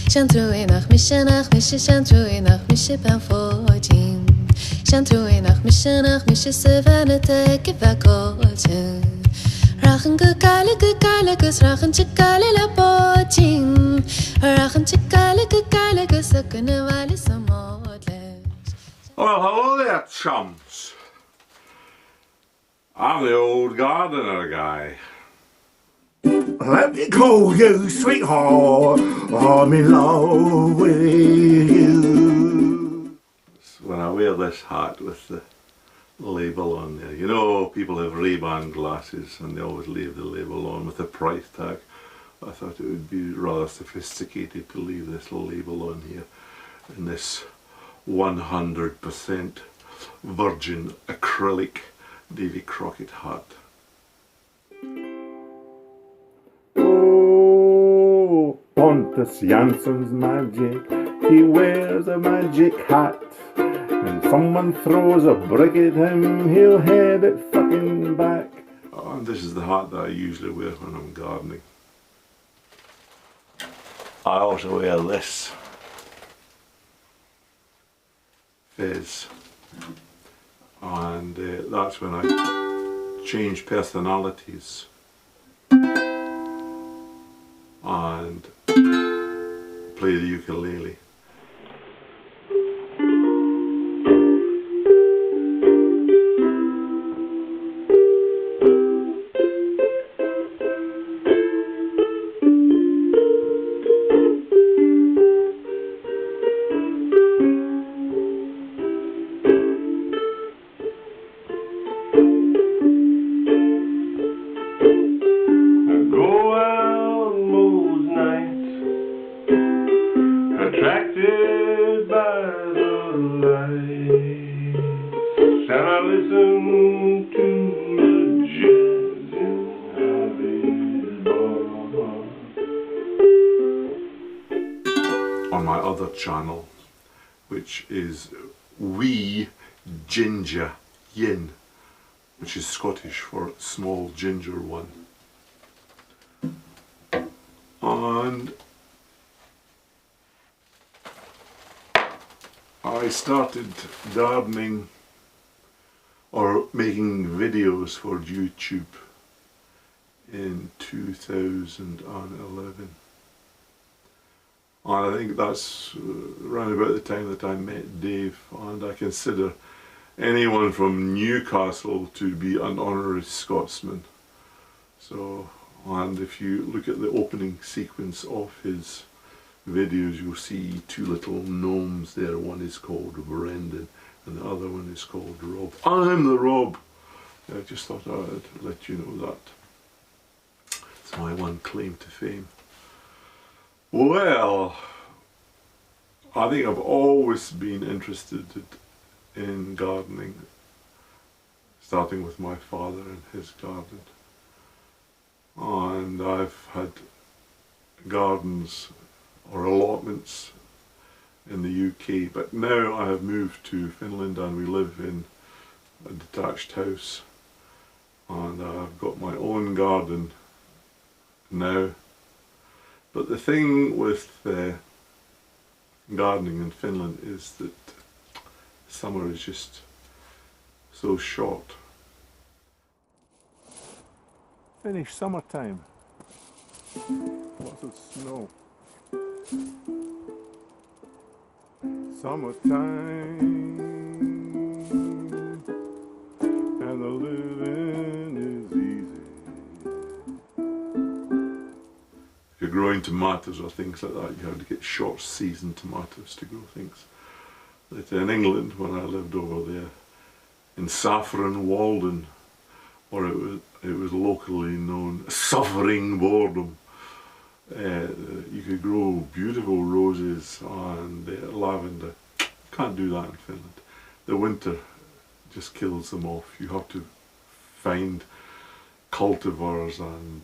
Shantrui nach mische Shantrui nach mische Pamfotin. Shantrui nach mische Savanate Kivakotin. Rachen gekale gus rachen chikale la potin. Rachen chikale gus sakene wale samodles. Well, hello there, chums. I'm the old gardener guy. Let me call you sweetheart, I'm in love with you. When I wear this hat with the label on there, you know, people have Ray-Ban glasses and they always leave the label on with a price tag. I thought it would be rather sophisticated to leave this label on here in this 100% virgin acrylic Davy Crockett hat. Oh, Pontus Jansson's magic, he wears a magic hat. And someone throws a brick at him, he'll head it fucking back. Oh, and this is the hat that I usually wear when I'm gardening. I also wear this fez, and that's when I change personalities and play the ukulele. Attracted by the lights, shall I listen to the jazz in Harvey's bar? On my other channel, which is Wee Ginger Yin, which is Scottish for small ginger one. And I started gardening or making videos for YouTube in 2011. And I think that's around about the time that I met Dave, and I consider anyone from Newcastle to be an honorary Scotsman. So, and if you look at the opening sequence of his videos, you'll see two little gnomes there. One is called Brendan and the other one is called Rob. I'm the Rob. I just thought I'd let you know that. It's my one claim to fame. Well, I think I've always been interested in gardening, starting with my father and his garden. And I've had gardens or allotments in the UK, but now I have moved to Finland and we live in a detached house, and I've got my own garden now. But the thing with gardening in Finland is that summer is just so short. Finish summertime. Lots of snow. Summertime, and the living is easy. If you're growing tomatoes or things like that, you have to get short season tomatoes to grow things. But in England, when I lived over there, in Saffron Walden, or it was locally known as Suffering Boredom, you could grow beautiful roses and lavender. Can't do that in Finland. The winter just kills them off. You have to find cultivars and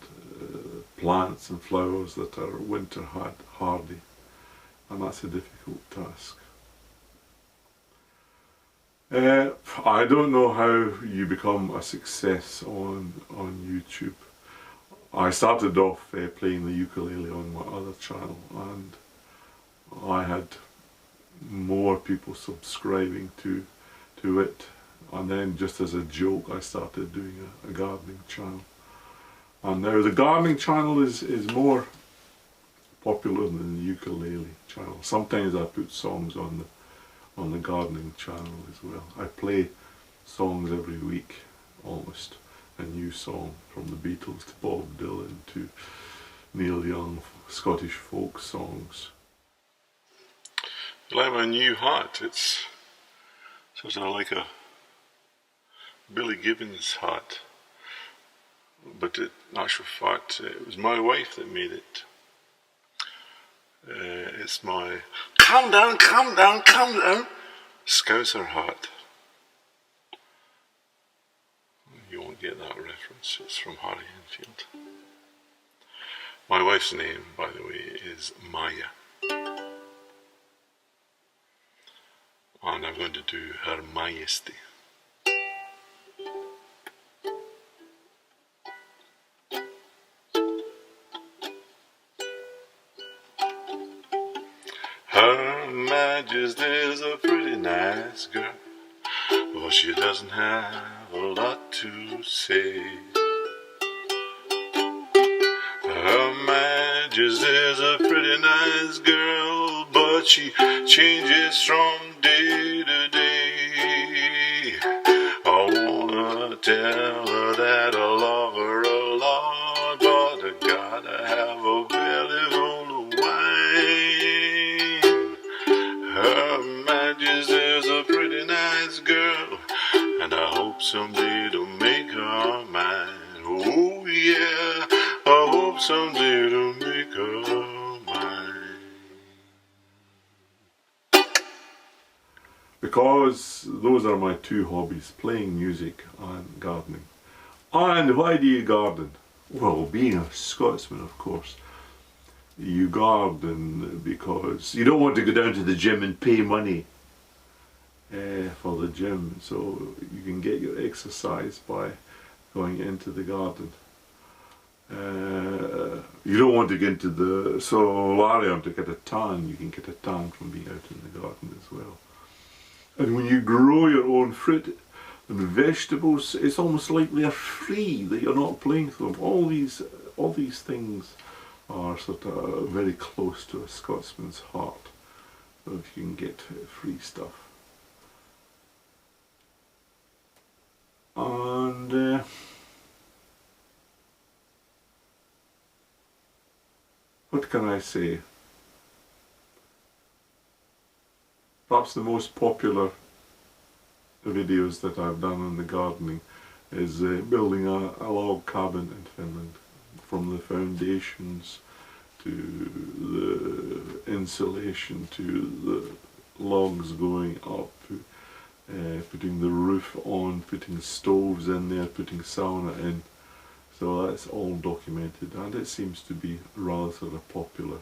plants and flowers that are winter hardy, and that's a difficult task. I don't know how you become a success on YouTube. I started off playing the ukulele on my other channel, and I had more people subscribing to it, and then just as a joke I started doing a gardening channel. And now the gardening channel is more popular than the ukulele channel. Sometimes I put songs on the gardening channel as well. I play songs every week, almost. A new song, from the Beatles to Bob Dylan to Neil Young, Scottish folk songs. I like my new hat. It's sort of like a Billy Gibbons hat, but in actual fact it was my wife that made it. It's my calm down Scouser hat. You won't get that reference, it's from Harry Enfield. My wife's name, by the way, is Maya. And I'm going to do Her Majesty. Her Majesty's a pretty nice girl, but she doesn't have a lot to say. Her Majesty's a pretty nice girl, but she changes from day to day. I wanna tell her that I love her a lot, but I gotta have a belly full of wine. Her Majesty's a pretty nice girl, and I hope someday to make her mine. Oh yeah, I hope someday to make her mine. Because those are my two hobbies, playing music and gardening. And why do you garden? Well, being a Scotsman, of course, you garden because you don't want to go down to the gym and pay money for the gym, so you can get your exercise by going into the garden. You don't want to get into the solarium to get a tan. You can get a tan from being out in the garden as well. And when you grow your own fruit and vegetables, it's almost like they're free, that you're not paying for them. All these things are sort of very close to a Scotsman's heart, if you can get free stuff. And what can I say? Perhaps the most popular videos that I've done on the gardening is building a log cabin in Finland, from the foundations to the insulation to the logs going up, putting the roof on, putting stoves in there, putting sauna in. So that's all documented, and it seems to be rather sort of popular.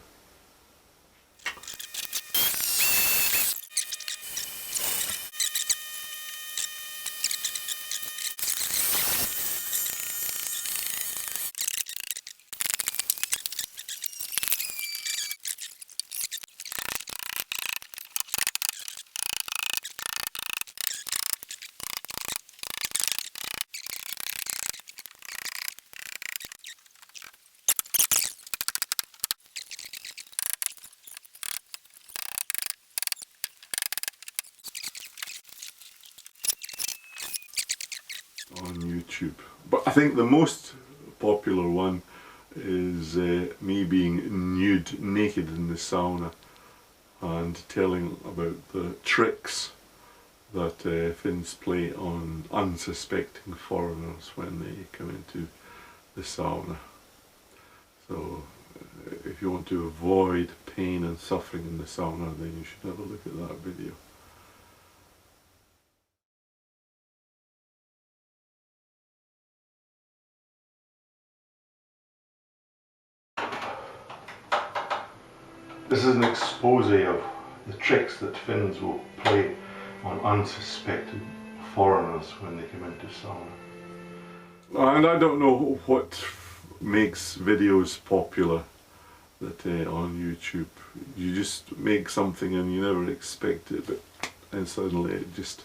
On YouTube, but I think the most popular one is me being naked in the sauna and telling about the tricks that Finns play on unsuspecting foreigners when they come into the sauna. So if you want to avoid pain and suffering in the sauna, then you should have a look at that video. This is an expose of the tricks that Finns will play on unsuspected foreigners when they come into sauna. And I don't know what makes videos popular. that on YouTube. You just make something and you never expect it, and suddenly it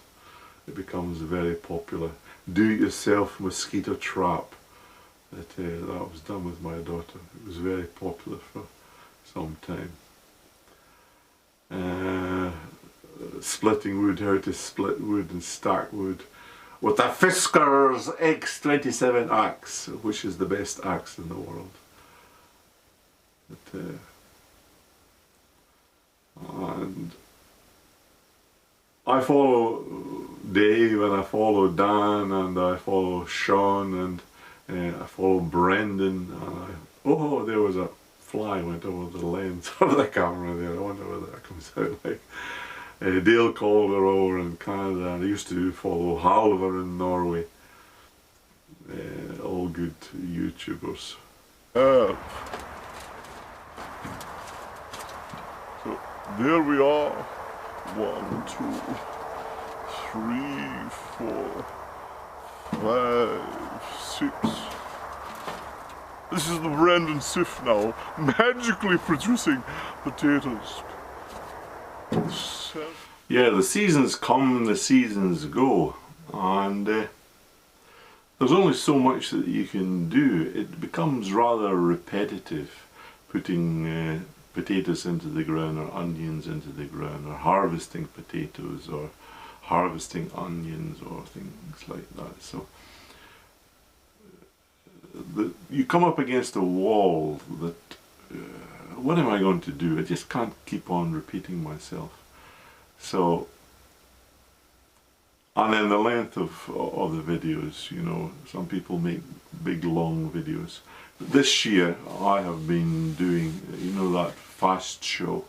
becomes very popular. Do-it-yourself mosquito trap that was done with my daughter. It was very popular for some time. Splitting wood, how to split wood and stack wood with a Fisker's X27 axe, which is the best axe in the world. And I follow Dave, and I follow Dan, and I follow Sean, and I follow Brendan. Oh, there was a fly went over the lens of the camera there. I wonder whether that comes out like. Dale Calder over in Canada, and I used to follow Halvor in Norway. All good YouTubers. So there we are. 1, 2, 3, 4, 5, 6. This is the Brendan sieve now, magically producing potatoes. Yeah, the seasons come and the seasons go, and there's only so much that you can do. It becomes rather repetitive, putting potatoes into the ground, or onions into the ground, or harvesting potatoes, or harvesting onions, or things like that. So you come up against a wall that what am I going to do? I just can't keep on repeating myself. So, and then the length of the videos, you know, some people make big long videos. This year I have been doing, you know, that fast show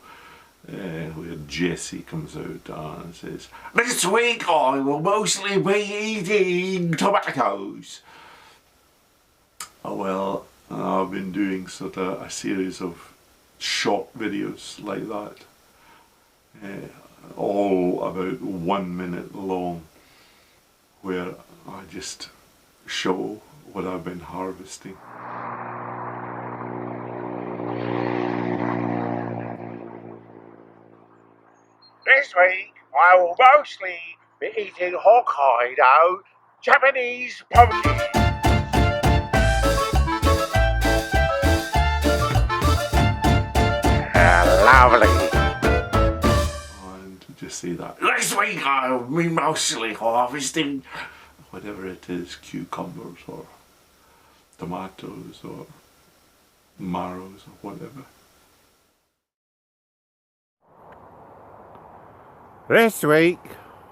where Jesse comes out and says, "This week I will mostly be eating tomatoes." Oh, well, I've been doing sort of a series of short videos like that, all about 1 minute long, where I just show what I've been harvesting. This week I will mostly be eating Hokkaido Japanese pumpkin. Lovely. And just say that. This week I will be mostly harvesting whatever it is, cucumbers or tomatoes or marrows or whatever. This week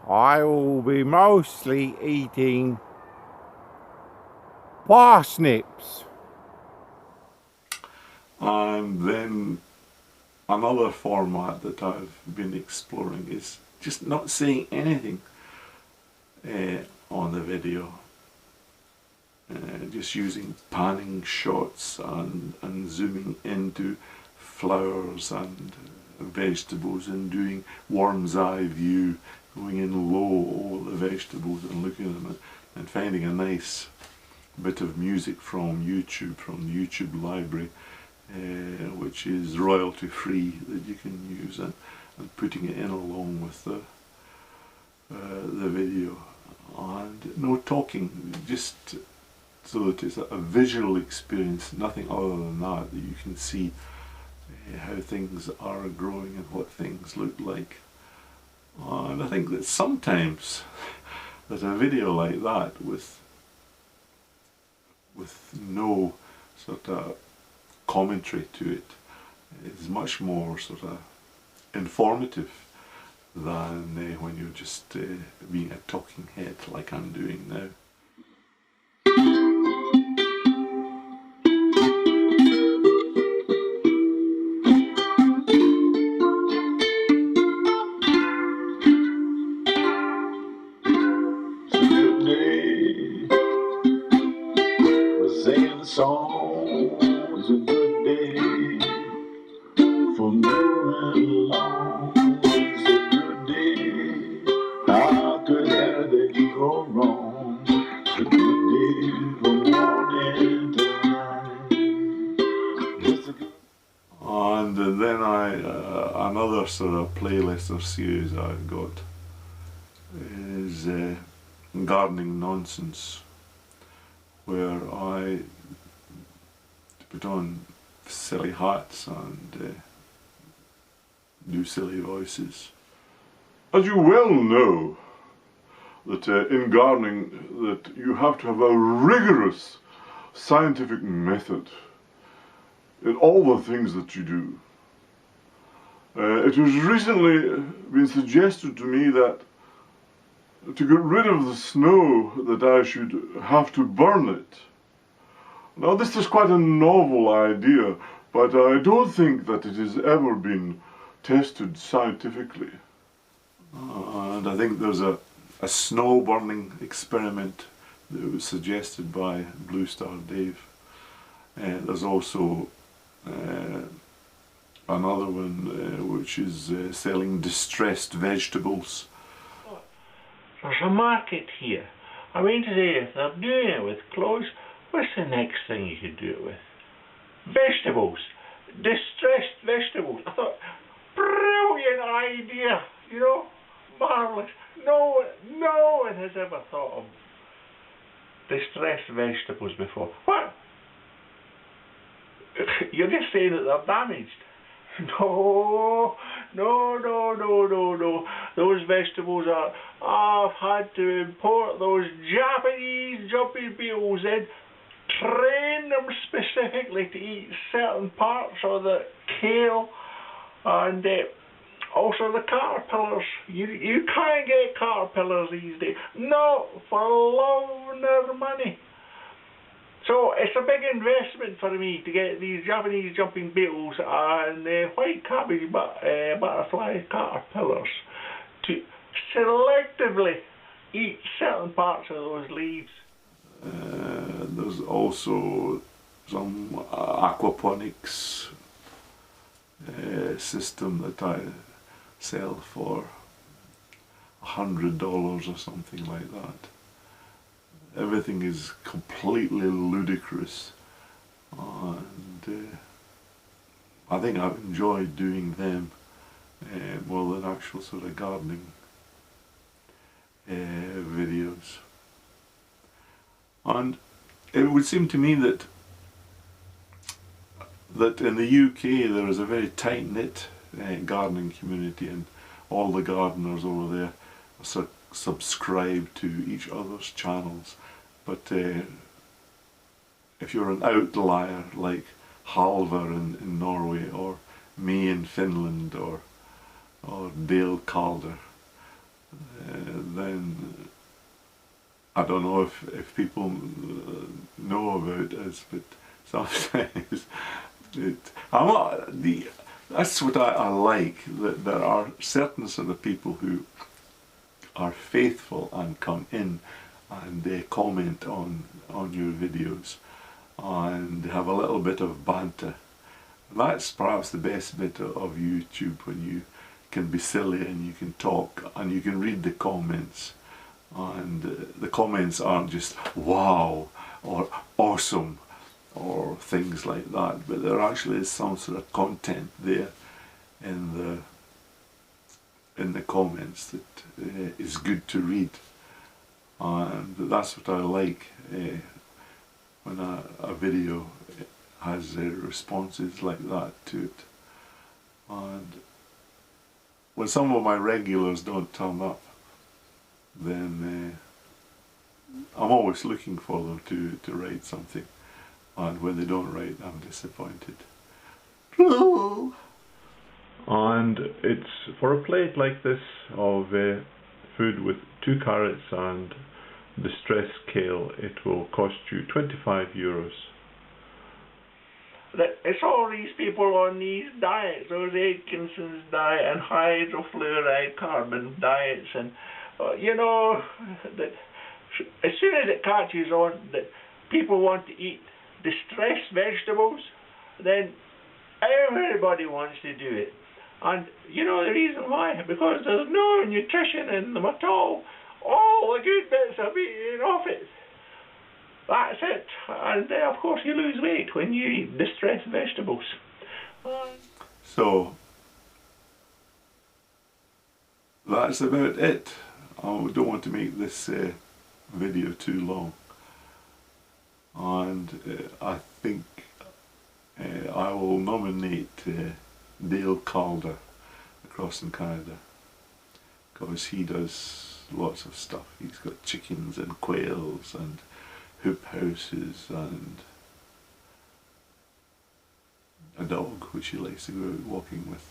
I will be mostly eating parsnips. And then another format that I've been exploring is just not saying anything on the video. Just using panning shots and zooming into flowers and vegetables, and doing worm's eye view, going in low over the vegetables and looking at them, and finding a nice bit of music from YouTube, from the YouTube library, which is royalty free, that you can use, and putting it in along with the video, and no talking, just so that it's a visual experience, nothing other than that you can see how things are growing and what things look like. And I think that sometimes that a video like that with no sort of commentary to it is much more sort of informative than when you're just being a talking head like I'm doing now. Singing the song was a good day for moving along. It's a good day. How could anything go wrong? It's a good day from morning to night. It's a good. other sort of playlist or series I've got is Gardening Nonsense, where I put on silly hats and do silly voices. As you well know, that in gardening that you have to have a rigorous scientific method in all the things that you do. It has recently been suggested to me that to get rid of the snow that I should have to burn it. Now this is quite a novel idea, but I don't think that it has ever been tested scientifically. And I think there's a snow burning experiment that was suggested by Blustardave. There's also another one which is selling distressed vegetables. There's a market here. I mean to say, if they're doing it with clothes, what's the next thing you could do it with? Vegetables. Distressed vegetables. I thought, brilliant idea, you know, marvellous. No one has ever thought of distressed vegetables before. What? You're just saying that they're damaged. No. Those vegetables are, I've had to import those Japanese jumping beetles in, train them specifically to eat certain parts of the kale, and also the caterpillars. You can't get caterpillars these days. No, for love nor money. So it's a big investment for me to get these Japanese jumping beetles and white cabbage butterfly caterpillars to selectively eat certain parts of those leaves. There's also some aquaponics system that I sell for $100 or something like that. Everything is completely ludicrous, and I think I've enjoyed doing them more than actual sort of gardening videos. And it would seem to me that in the UK there is a very tight-knit gardening community, and all the gardeners over there are subscribe to each other's channels. But if you're an outlier like Halvar in Norway, or me in Finland, or Dale Calder, then I don't know if people know about us, but sometimes that's what I like, that there are certain sort of people who are faithful and come in and they comment on your videos and have a little bit of banter. That's perhaps the best bit of YouTube, when you can be silly and you can talk and you can read the comments, and the comments aren't just wow or awesome or things like that, but there actually is some sort of content there in the comments that is good to read, and that's what I like when a video has responses like that to it. And when some of my regulars don't turn up, then I'm always looking for them to write something, and when they don't write, I'm disappointed. And it's for a plate like this of food with 2 carrots and distressed kale, it will cost you €25. It's all these people on these diets, those Atkinson's diet and hydrofluoride carbon diets, and you know, that as soon as it catches on that people want to eat distressed vegetables, then everybody wants to do it. And you know the reason why? Because there's no nutrition in them at all. All the good bits are being off it. That's it. And of course you lose weight when you eat distressed vegetables. So that's about it. I don't want to make this video too long, and I think I will nominate Dale Calder across in Canada, because he does lots of stuff. He's got chickens and quails and hoop houses and a dog which he likes to go out walking with.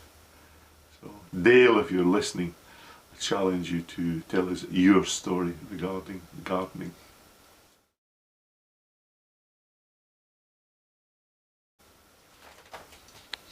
So Dale, if you're listening, I challenge you to tell us your story regarding gardening.